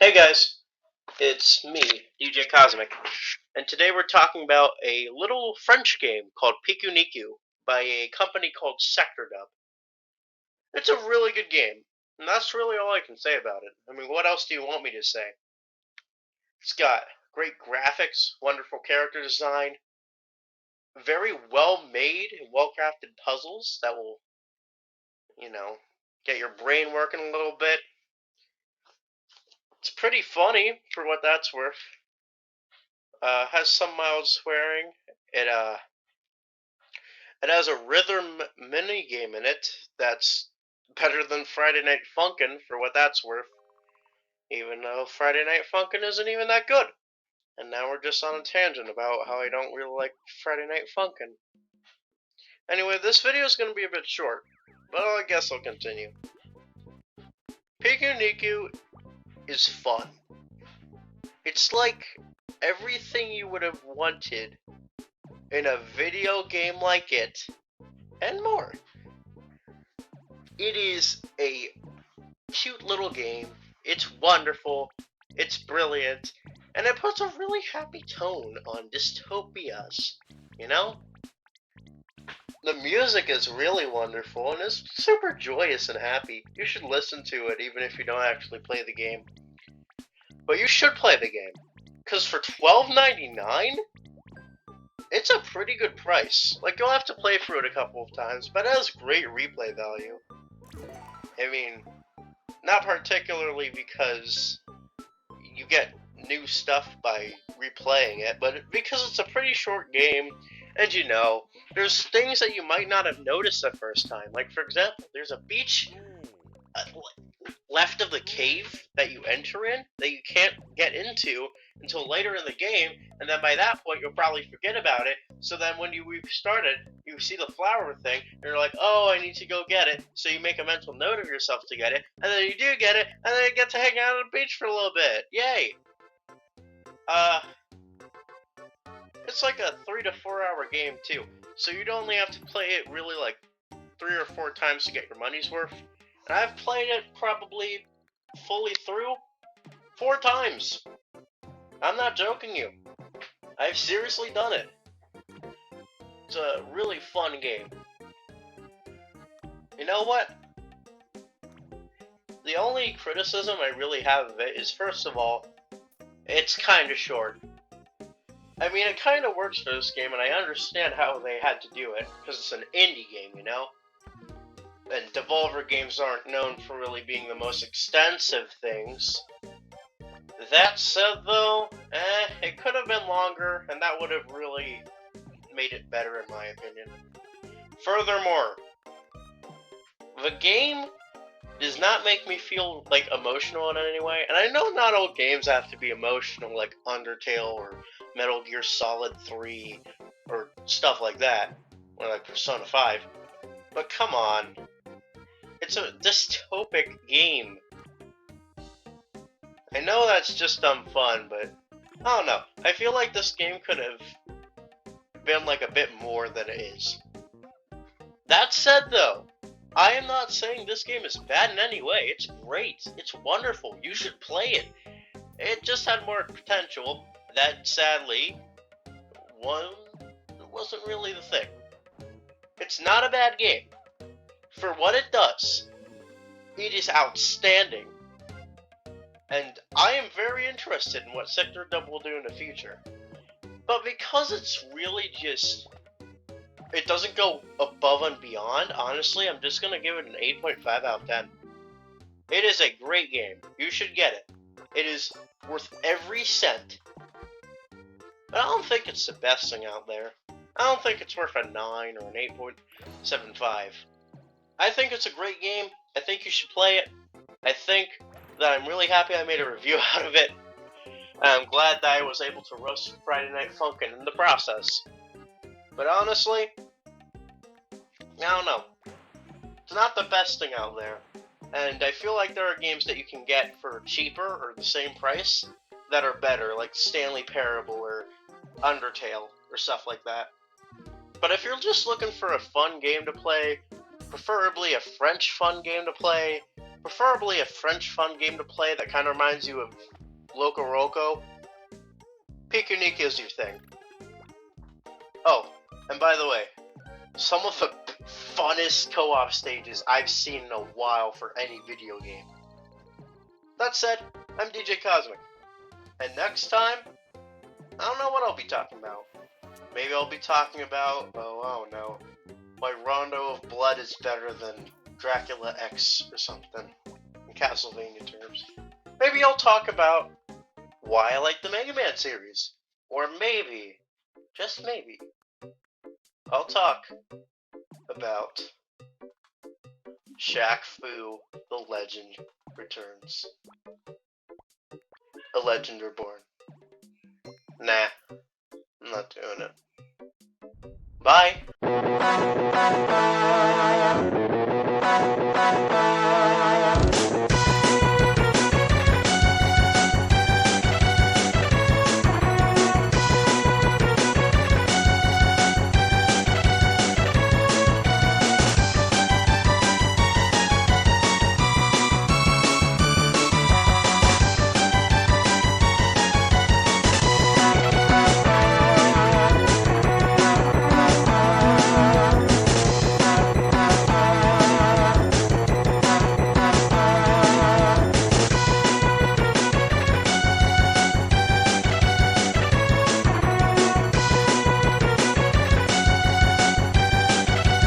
Hey guys, it's me, DJ Cosmic, and today we're talking about a little French game called Pikuniku by a company called Sector. It's a really good game, and that's really all I can say about it. I mean, what else do you want me to say? It's got great graphics, wonderful character design, very well made and well crafted puzzles that will, you know, get your brain working a little bit. It's pretty funny for what that's worth. Has some mild swearing. It has a rhythm mini game in it that's better than Friday Night Funkin' for what that's worth. Even though Friday Night Funkin' isn't even that good. And now we're just on a tangent about how I don't really like Friday Night Funkin'. Anyway, this video is going to be a bit short, but I guess I'll continue. Pikuniku is fun. It's like everything you would have wanted in a video game like it, and more. It is a cute little game. It's wonderful. It's brilliant. And it puts a really happy tone on dystopias, you know? The music is really wonderful and it's super joyous and happy. You should listen to it even if you don't actually play the game. But you should play the game. Because for $12.99, it's a pretty good price. Like, you'll have to play through it a couple of times, but it has great replay value. I mean, not particularly because you get new stuff by replaying it, but because it's a pretty short game, and there's things that you might not have noticed the first time. Like, for example, there's a beach left of the cave that you enter in that you can't get into until later in the game, and then by that point you'll probably forget about it. So then when you restart it, you see the flower thing, and you're like, oh, I need to go get it. So you make a mental note of yourself to get it, and then you do get it, and then you get to hang out on the beach for a little bit. Yay! It's like a 3 to 4 hour game too, so you'd only have to play it really like 3 or 4 times to get your money's worth. And I've played it probably fully through 4 times. I'm not joking you. I've seriously done it. It's a really fun game. You know what? The only criticism I really have of it is, first of all, it's kind of short. I mean, it kind of works for this game, and I understand how they had to do it, because it's an indie game, you know? And Devolver games aren't known for really being the most extensive things. That said, though, it could have been longer, and that would have really made it better, in my opinion. Furthermore, the game does not make me feel, like, emotional in any way. And I know not all games have to be emotional, like Undertale or Metal Gear Solid 3 or stuff like that, or like Persona 5. But come on. It's a dystopic game. I know that's just dumb fun, but I don't know. I feel like this game could have been like a bit more than it is. That said, though, I am not saying this game is bad in any way. It's great. It's wonderful. You should play it. It just had more potential. That, sadly, wasn't really the thing. It's not a bad game. For what it does, it is outstanding. And I am very interested in what Sector will do in the future. But because it's really just... it doesn't go above and beyond, honestly, I'm just going to give it an 8.5 out of 10. It is a great game. You should get it. It is worth every cent. But I don't think it's the best thing out there. I don't think it's worth a 9 or an 8.75. I think it's a great game. I think you should play it. I think that I'm really happy I made a review out of it. I'm glad that I was able to roast Friday Night Funkin' in the process. But honestly, I don't know. It's not the best thing out there. And I feel like there are games that you can get for cheaper or the same price that are better, like Stanley Parable or Undertale or stuff like that. But if you're just looking for a fun game to play, preferably a French fun game to play, preferably a French fun game to play that kind of reminds you of Loco Roco, Pikuniku is your thing. Oh, and by the way, some of the funnest co-op stages I've seen in a while for any video game. That said, I'm DJ Cosmic, and next time, I don't know what I'll be talking about. Maybe I'll be talking about, oh, I don't know, why Rondo of Blood is better than Dracula X or something, in Castlevania terms. Maybe I'll talk about why I like the Mega Man series. Or maybe, just maybe, I'll talk about Shaq Fu, the Legend Returns. A Legend Reborn. Nah, I'm not doing it. Bye!